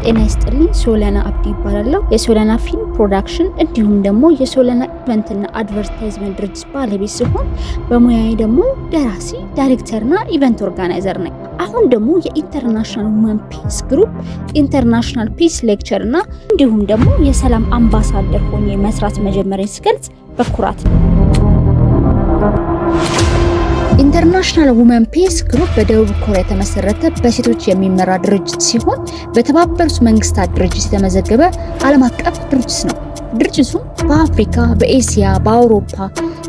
ጤና ይስጥልኝ። ሶለና አብዲ ይባላለሁ። የሶለና ፊልም ፕሮዳክሽን እንዲሁም ደግሞ የሶለና ኢቨንትና አድቨርታይዝመንት ድርጅት ባለቤት ሲሆን በሙያዬ ደግሞ ደራሲ፣ ዳይሬክተርና ኢቨንት ኦርጋናይዘር ነኝ። አሁን ደግሞ የኢንተርናሽናል ውመን ፒስ ግሩፕ ኢንተርናሽናል ፒስ ሌክቸርና እንዲሁም ደግሞ የሰላም አምባሳደር ሆኜ መስራት መጀመሪያን ስገልጽ በኩራት ነው። ኢንተርናሽናል ውመን ፒስ ግሩፕ በደቡብ ኮሪያ የተመሰረተ በሴቶች የሚመራ ድርጅት ሲሆን በተባበሩት መንግስታት ድርጅት የተመዘገበ ዓለም አቀፍ ድርጅት ነው። ድርጅቱ በአፍሪካ፣ በኤሲያ፣ በአውሮፓ፣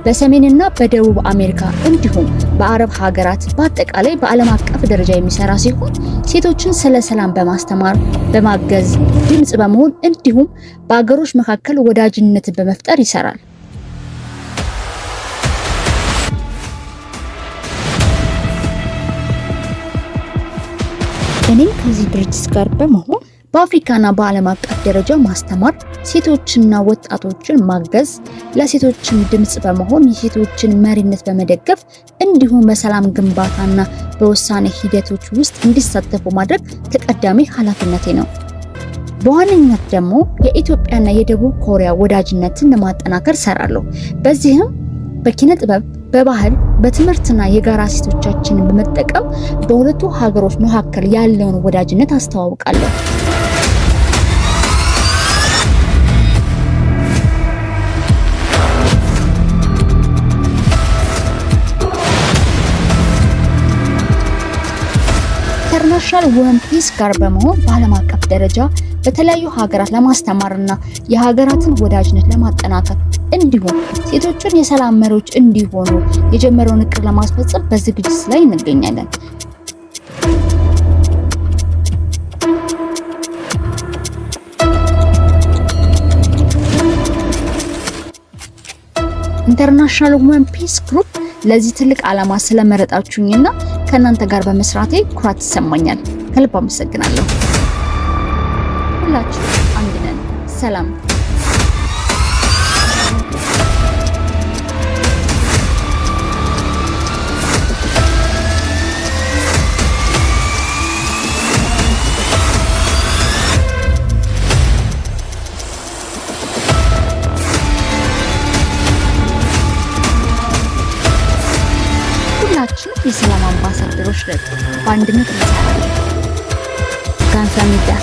በሰሜንና በደቡብ አሜሪካ እንዲሁም በአረብ ሀገራት በአጠቃላይ በዓለም አቀፍ ደረጃ የሚሰራ ሲሆን ሴቶችን ስለ ሰላም በማስተማር በማገዝ ድምጽ በመሆን እንዲሁም በአገሮች መካከል ወዳጅነትን በመፍጠር ይሰራል። እኔም ከዚህ ድርጅት ጋር በመሆን በአፍሪካና በዓለም አቀፍ ደረጃ ማስተማር፣ ሴቶችና ወጣቶችን ማገዝ፣ ለሴቶችን ድምጽ በመሆን የሴቶችን መሪነት በመደገፍ እንዲሁም በሰላም ግንባታና በውሳኔ ሂደቶች ውስጥ እንዲሳተፉ ማድረግ ተቀዳሚ ኃላፊነቴ ነው። በዋነኝነት ደግሞ የኢትዮጵያና የደቡብ ኮሪያ ወዳጅነትን ለማጠናከር ሰራለሁ። በዚህም በኪነ ጥበብ፣ በባህል፣ በትምህርትና የጋራ ሴቶቻችንን በመጠቀም በሁለቱ ሀገሮች መካከል ያለውን ወዳጅነት አስተዋውቃለሁ። ኢንተርናሽናል ውመን ፒስ ጋር በመሆን በዓለም አቀፍ ደረጃ በተለያዩ ሀገራት ለማስተማርና የሀገራትን ወዳጅነት ለማጠናከር እንዲሁም ሴቶችን የሰላም መሪዎች እንዲሆኑ የጀመረውን እቅድ ለማስፈጸም በዝግጅት ላይ እንገኛለን። ኢንተርናሽናል ውመን ፒስ ግሩፕ ለዚህ ትልቅ ዓላማ ስለመረጣችሁኝና ከእናንተ ጋር በመስራቴ ኩራት ይሰማኛል። ከልብ አመሰግናለሁ። ሁላችሁ አንድ ነን። ሰላም። ሁላችን የሰላም አምባሳደሮች ነን። በአንድነት እንሰራለን። ጋንሳ ሚዲያ